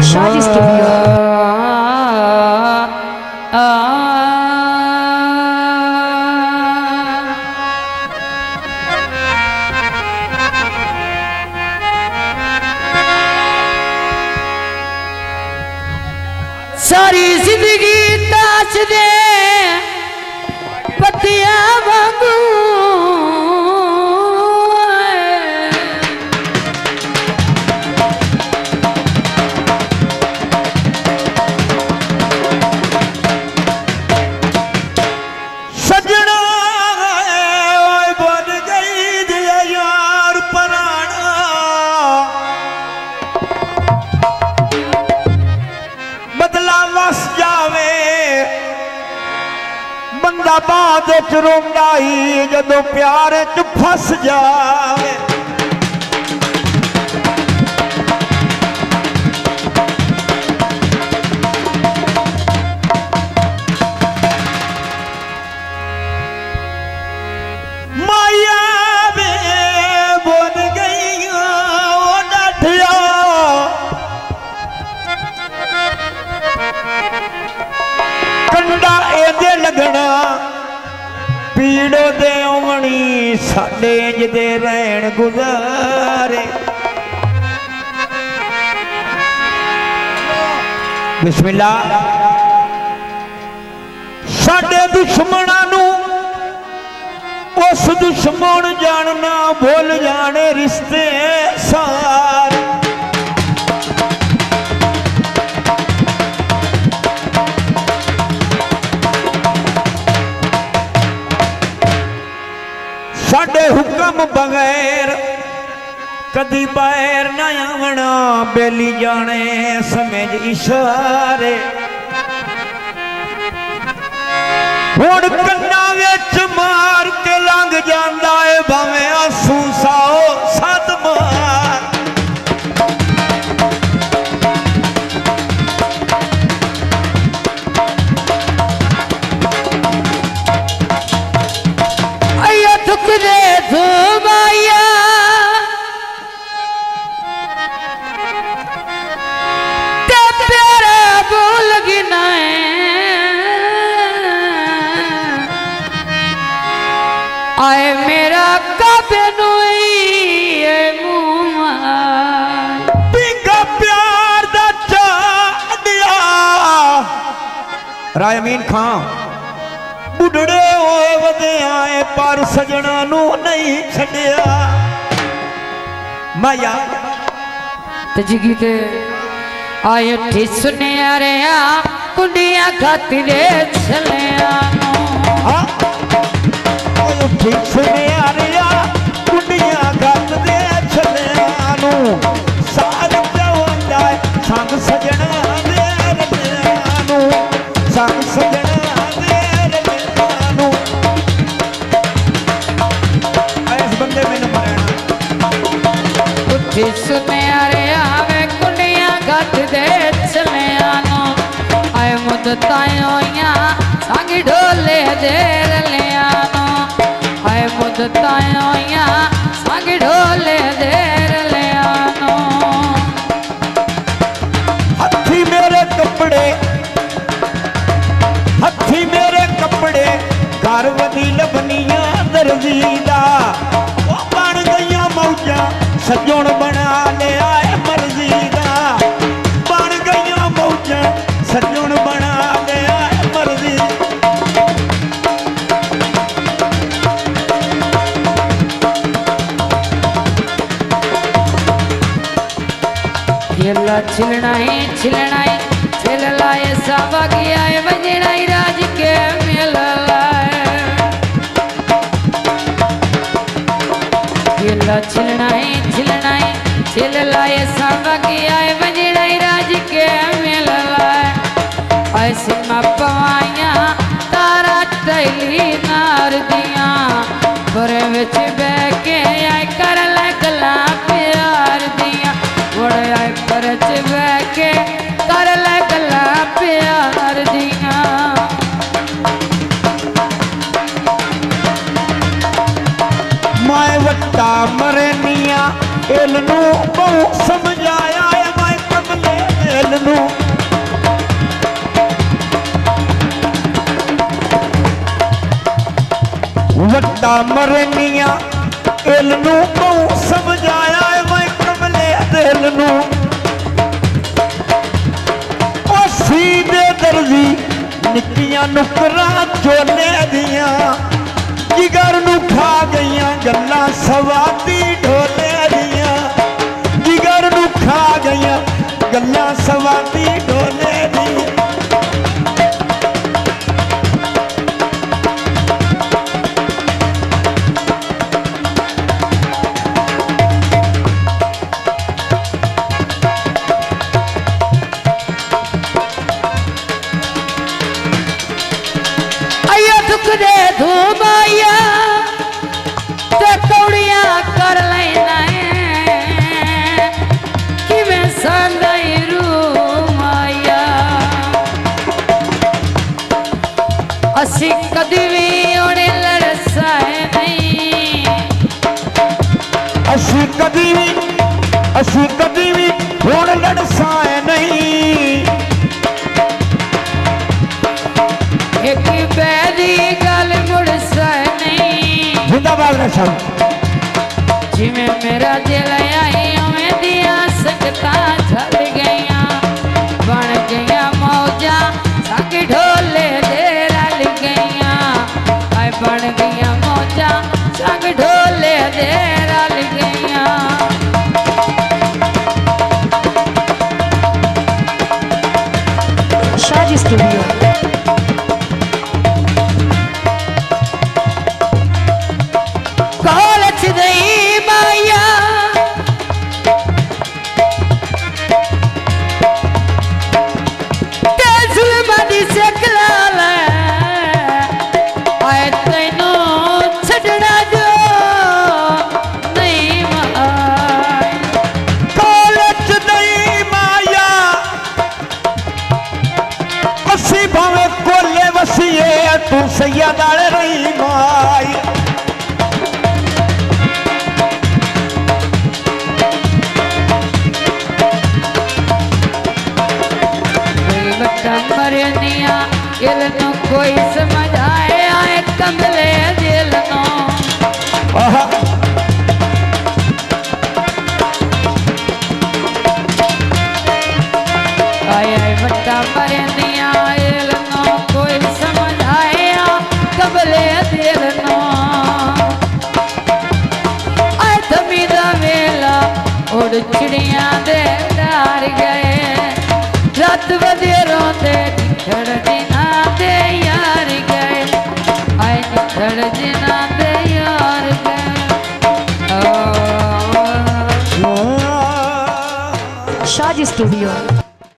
शादी स्टूडियो। सारी जिंदगी ताश दे पत्तियां वांगू सजना बन गई दिया यार पराना बदला वस जावे बंदा बाद च रोंदा ही जदों प्यार च फस जावे माया वे बन गई ओ डाठिया कंडा एदे लगना पीड़ो दे आवणी साडे जदे रहन गुजारे बिस्मिल्लाह साडे दुश्मनां नू उस दुश्मन जानना भूल जाने रिश्ते सारे साडे हुक्म बगैर कदी बैर न आवना बेली जाने समझ इशारे हुण कन्ना विच मार के लंघ जांदा है भावें आंसू साओ सद मार अया थुक दे माया ते प्यारा बोल गिना आए मेरा काबे पिंगा प्यार दा चांदिया राय अमीन खान बुढ़ड़े होए वदे आए पर सजना नू नहीं छड़िया माया तजगी ते आए ठी सुने रे कुंडिया खातिर चले हाँ ठीक सुने आरिया कुंडिया गत दे छलेआनू सार जावंदा संग सजना दे रबियानू संग सजना दे रबियानू इस बंदे मैंने मारना उठी सुने रे आवे कुंडिया गत दे चले आनो आए मुद्दत होइया संग ढोले दे ले आनो आए मुद्दत होइया संग ढोले दे ले आनो हथी मेरे कपड़े हथी मेरे कपड़े घर वदी लबनिया दर्जीदा वो बन गईया मौजा सजोण बना ले आए मर्जी दा बन गईया मौजा सजोण बना ले आए मर्जी येला छिलनाई छिल लाए साबा की आए बजनाई राज के मेल लाए येला छिलनाई छिल लाए साबा की आए बजनाई राज के मेल लाए ऐसे मपवाइया तारा टैली नार दिया बुरे विच बह के आए कर लगला प्यार दिया बड़े आए परच बह के कर लगला प्यार दिया मैं वट्टा मरनिया इलनू बहु समझाया मैं कमले ਦਿਲ ਨੂੰ ਵੱਡਾ ਮਰਨੀਆਂ ਇਲ ਨੂੰ ਕਉ ਸਮਝਾਇਆ ਏ ਮੈਂ ਕਮਲੇ ਦਿਲ ਨੂੰ ਉਹ ਸੀਧੇ ਦਰਜੀ ਨਿੱਕੀਆਂ ਨੁਕਰਾਂ ਚੋਲੇ ਦੀਆਂ ਜਿਗਰ ਨੂੰ ਖਾ ਗਈਆਂ ਗੱਲਾਂ ਸਵਾਦੀ ਢੋਲੇ ਦੀਆਂ ਜਿਗਰ ਨੂੰ ਖਾ ਗਈਆਂ ਗੱਲਾਂ ਸਵਾਦੀ ਢੋਲੇ ਦੀਆਂ दे धूमाया ते कौड़ियां कर लेना है कि मैं संदाई रूमाया असी कदी भी उन्हें लड़साए नहीं असी कदी भी हुण लड़साए नहीं एक बैदी गल मुड़सा नहीं जिंदाबाद रखा जिमें मेरा दिल आई उमें दिया सकता झल गया बन गया मौजा संग ढोले दे रल गया आए बन गया मौजा संग ढोले दे रल गया शाजी स्टूडियो तू सैया नाल रही माई मरनिया इल नु कोई समझ आए कमले दिल नो आए बट्टा मरनिया इल नु कोई समझ आया कमले दिल नो आए थमी दा वेला उड़ चिड़िया दे डार गए रात बजे रोते निखड़ दिना दे यार गए आए निखड़ दिना दे यार गए शाजी स्टूडियो